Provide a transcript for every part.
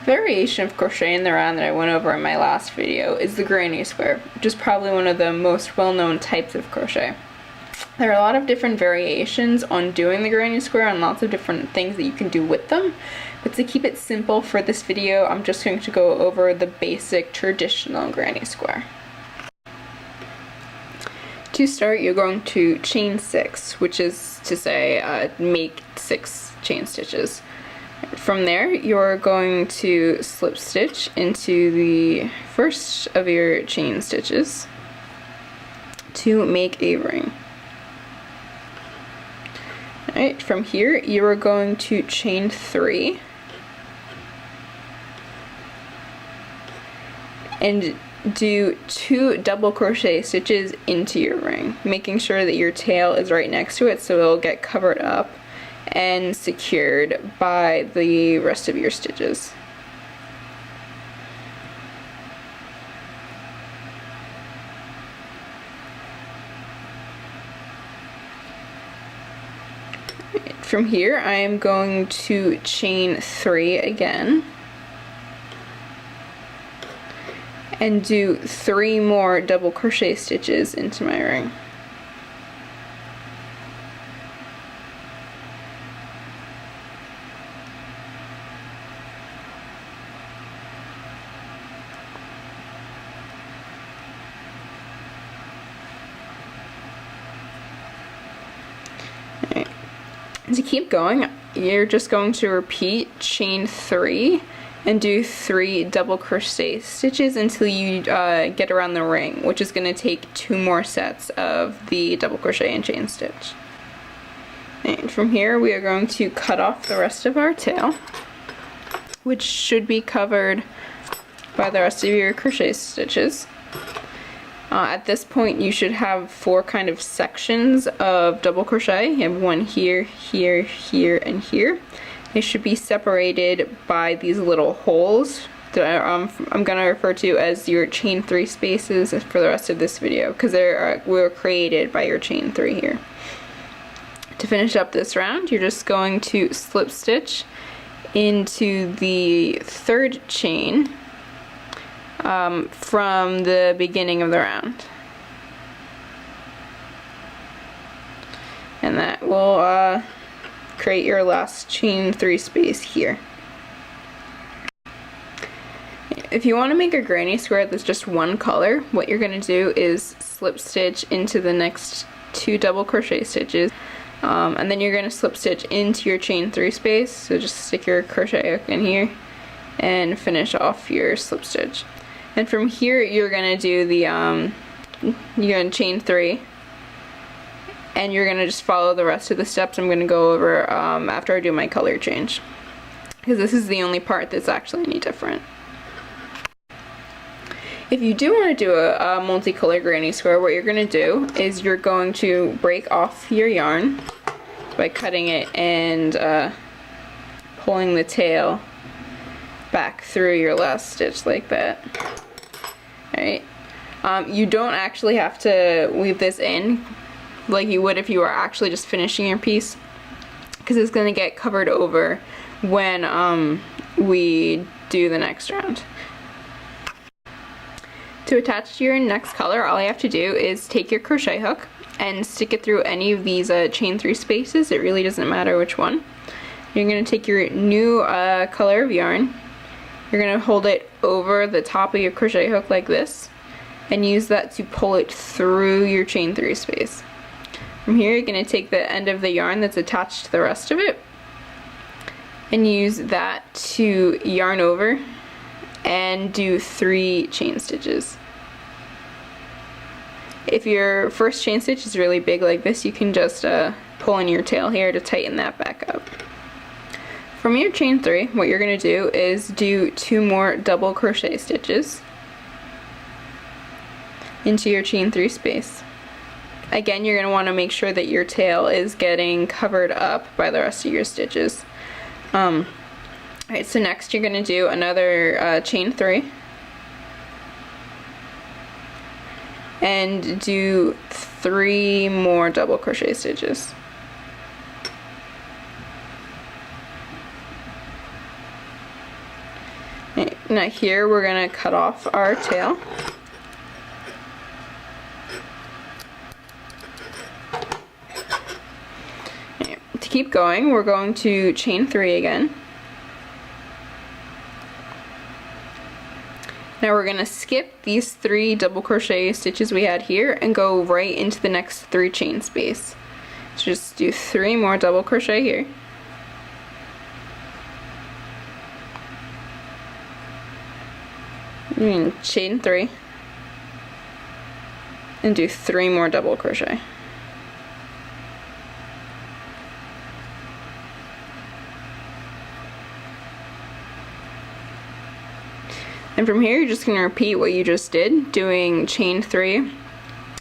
variation of crocheting the round that I went over in my last video is the granny square, which is probably one of the most well-known types of crochet. There are a lot of different variations on doing the granny square and lots of different things that you can do with them, but to keep it simple for this video, I'm just going to go over the basic traditional granny square. To start, you're going to chain 6, which is to say make 6 chain stitches. From there, you're going to slip stitch into the first of your chain stitches to make a ring. Alright, from here you are going to chain 3 and do 2 double crochet stitches into your ring, making sure that your tail is right next to it so it'll get covered up and secured by the rest of your stitches. From here I am going to chain 3 again and do 3 more double crochet stitches into my ring. To keep going, you're just going to repeat chain 3 and do 3 double crochet stitches until you get around the ring, which is going to take 2 more sets of the double crochet and chain stitch. And from here we are going to cut off the rest of our tail, which should be covered by the rest of your crochet stitches. At this point you should have 4 kind of sections of double crochet. You have one here, here, here, and here. They should be separated by these little holes that I'm going to refer to as your chain 3 spaces for the rest of this video, because they were created by your chain 3 here. To finish up this round, you're just going to slip stitch into the 3rd chain from the beginning of the round, and that will create your last chain 3 space here. If you want to make a granny square that's just one color, what you're going to do is slip stitch into the next 2 double crochet stitches, and then you're going to slip stitch into your chain 3 space, so just stick your crochet hook in here and finish off your slip stitch. And from here you're going to do the, you're going to chain 3 and you're going to just follow the rest of the steps I'm going to go over after I do my color change, because this is the only part that's actually any different. If you do want to do a multicolor granny square, what you're going to do is you're going to break off your yarn by cutting it and pulling the tail back through your last stitch like that. Alright, you don't actually have to weave this in like you would if you were actually just finishing your piece, because it's going to get covered over when we do the next round. To attach to your next color, all you have to do is take your crochet hook and stick it through any of these chain 3 spaces. It really doesn't matter which one. You're going to take your new color of yarn. You're going to hold it over the top of your crochet hook like this and use that to pull it through your chain 3 space. From here you're going to take the end of the yarn that's attached to the rest of it and use that to yarn over and do 3 chain stitches. If your first chain stitch is really big like this, you can just pull in your tail here to tighten that back up. From your chain 3, what you're going to do is do 2 more double crochet stitches into your chain 3 space. Again, you're going to want to make sure that your tail is getting covered up by the rest of your stitches. Alright, so next you're going to do another chain 3 and do 3 more double crochet stitches. Now here we're going to cut off our tail. Okay. To keep going, we're going to chain 3 again. Now we're going to skip these 3 double crochet stitches we had here and go right into the next 3 chain space. So just do 3 more double crochet here. And chain 3 and do 3 more double crochet. And from here, you're just going to repeat what you just did, doing chain 3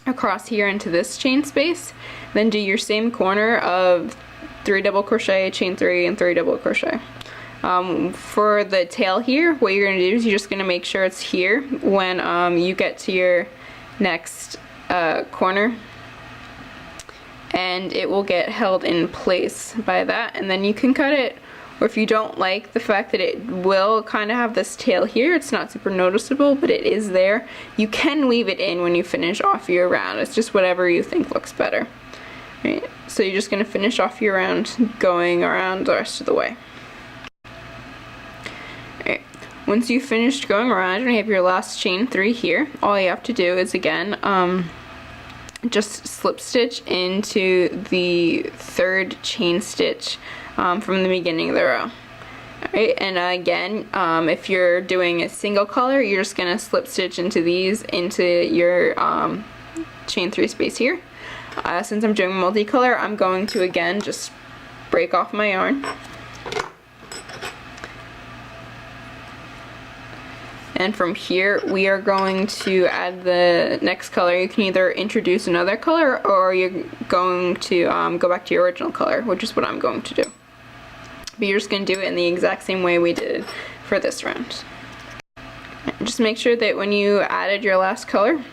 across here into this chain space. Then do your same corner of 3 double crochet, chain 3, and 3 double crochet. For the tail here, what you're going to do is you're just going to make sure it's here when you get to your next corner. And it will get held in place by that, and then you can cut it. Or if you don't like the fact that it will kind of have this tail here, it's not super noticeable, but it is there, you can weave it in when you finish off your round. It's just whatever you think looks better. Right, so you're just going to finish off your round going around the rest of the way. Right. Once you've finished going around and you have your last chain 3 here, all you have to do is again just slip stitch into the 3rd chain stitch from the beginning of the row. Alright, and again, if you're doing a single color, you're just going to slip stitch into these into your chain 3 space here. Since I'm doing multicolor, I'm going to again just break off my yarn. And from here, we are going to add the next color. You can either introduce another color, or you're going to go back to your original color, which is what I'm going to do. But you're just going to do it in the exact same way we did for this round. Just make sure that when you added your last color,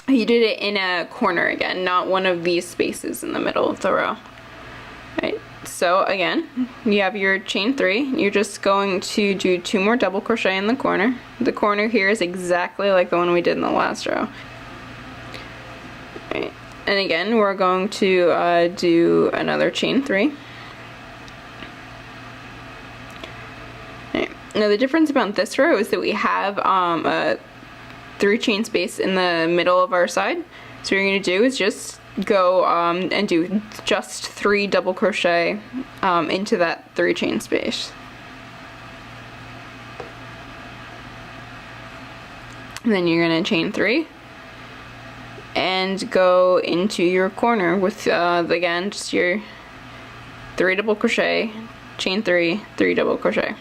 you did it in a corner again, not one of these spaces in the middle of the row. Right. So again, you have your chain 3, you're just going to do 2 more double crochet in the corner. The corner here is exactly like the one we did in the last row. Right. And again, we're going to do another chain 3. Right. Now the difference about this row is that we have a 3 chain space in the middle of our side. So what you're going to do is just go and do just 3 double crochet into that 3 chain space. And then you're going to chain 3 and go into your corner with again just your 3 double crochet, chain 3, 3 double crochet.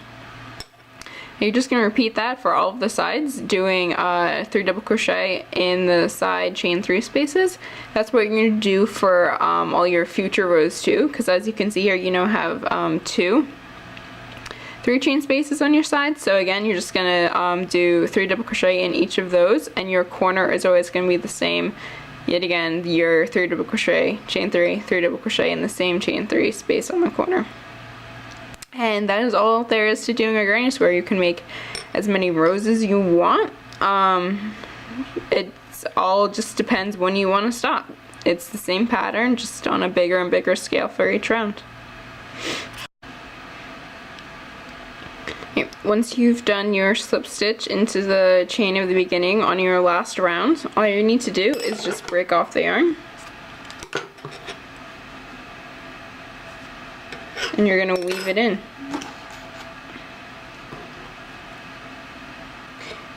You're just going to repeat that for all of the sides, doing 3 double crochet in the side chain 3 spaces. That's what you're going to do for all your future rows too, because as you can see here, you now have 2 3 chain spaces on your side. So again, you're just going to do 3 double crochet in each of those, and your corner is always going to be the same. Yet again, your 3 double crochet, chain 3, 3 double crochet in the same chain 3 space on the corner. And that is all there is to doing a granny square. You can make as many rows as you want. It's all just depends when you want to stop. It's the same pattern, just on a bigger and bigger scale for each round. Okay, once you've done your slip stitch into the chain of the beginning on your last round, all you need to do is just break off the yarn. And you're going to weave it in.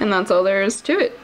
And that's all there is to it.